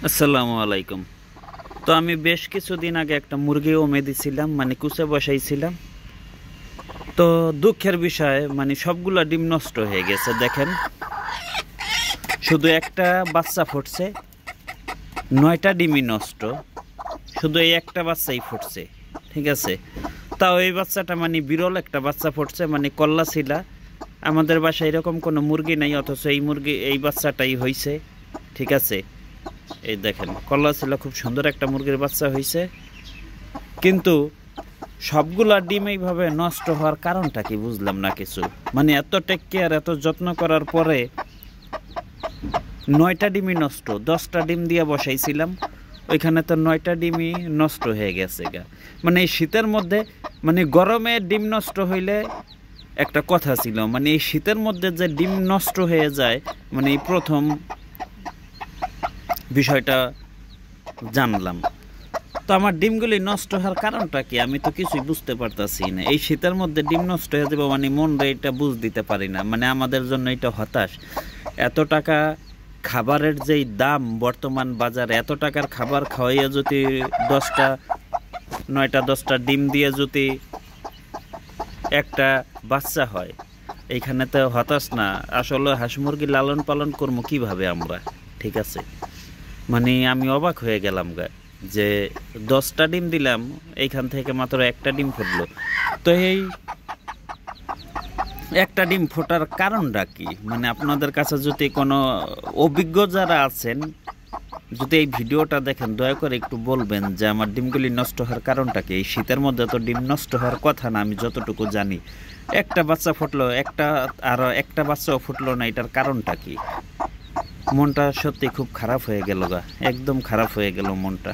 আসসালামু আলাইকুম। তো আমি বেশ কিছুদিন আগে একটা মুরগি ওমে দিছিলাম, মানে কুচে বসাইছিলাম। তো দুঃখের বিষয় মানে সবগুলা ডিম নষ্ট হয়ে গেছে। দেখেন, শুধু একটা বাচ্চা ফুটছে, 9টা ডিমই নষ্ট। শুধু এই একটা বাচ্চাই ফুটছে, ঠিক আছে। তাও এই বাচ্চাটা মানে বিরল একটা বাচ্চা ফুটছে, মানে কল্লা ছিলা। আমাদের বাসায় এরকম কোনো মুরগি নাই, অথচ এই বাচ্চাটাই হয়েছে, ঠিক আছে। এই দেখেন, কল্লা ছিল, খুব সুন্দর একটা মুরগির বাচ্চা হয়েছে। কিন্তু সবগুলা ডিম এইভাবে নষ্ট হওয়ার কারণটা কি বুঝলাম না কিছু। মানে এত টেক কেয়ার, এত যত্ন করার পরে 9টা ডিমই নষ্ট। 10টা ডিম দিয়ে বসাইছিলাম, ওইখানে তো 9টা ডিমই নষ্ট হয়ে গেছে গা। মানে এই শীতের মধ্যে, মানে গরমে ডিম নষ্ট হইলে একটা কথা ছিল, মানে এই শীতের মধ্যে যে ডিম নষ্ট হয়ে যায়, মানে এই প্রথম বিষয়টা জানলাম। তো আমার ডিমগুলি নষ্ট হওয়ার কারণটা কি আমি তো কিছুই বুঝতে পারতাছি না। এই শীতের মধ্যে ডিম নষ্ট হয়ে যাবে, মানে মনটা এটা বুঝ দিতে পারি না। মানে আমাদের জন্য এটা হতাশ। এত টাকা খাবারের যেই দাম বর্তমান বাজারে, এত টাকার খাবার খাওয়াইয়া যদি 9টা 10টা ডিম দিয়ে যদি একটা বাচ্চা হয়, এইখানে তো হতাশ না। আসলে হাঁস মুরগি লালন পালন করবো কিভাবে আমরা, ঠিক আছে। মানে আমি অবাক হয়ে গেলাম গা, যে 10টা ডিম দিলাম, এইখান থেকে মাত্র একটা ডিম ফুটলো। তো এই একটা ডিম ফোটার কারণটা কি? মানে আপনাদের কাছে যদি কোনো অভিজ্ঞ যারা আছেন, যদি এই ভিডিওটা দেখেন, দয়া করে একটু বলবেন যে আমার ডিমগুলি নষ্ট হওয়ার কারণটা কি। এই শীতের মধ্যে তো ডিম নষ্ট হওয়ার কথা না, আমি যতটুকু জানি। একটা বাচ্চা ফুটলো, একটা বাচ্চাও ফুটলো না, এটার কারণটা কি? মনটা সত্যি খুব খারাপ হয়ে গেল গা, একদম খারাপ হয়ে গেল মনটা।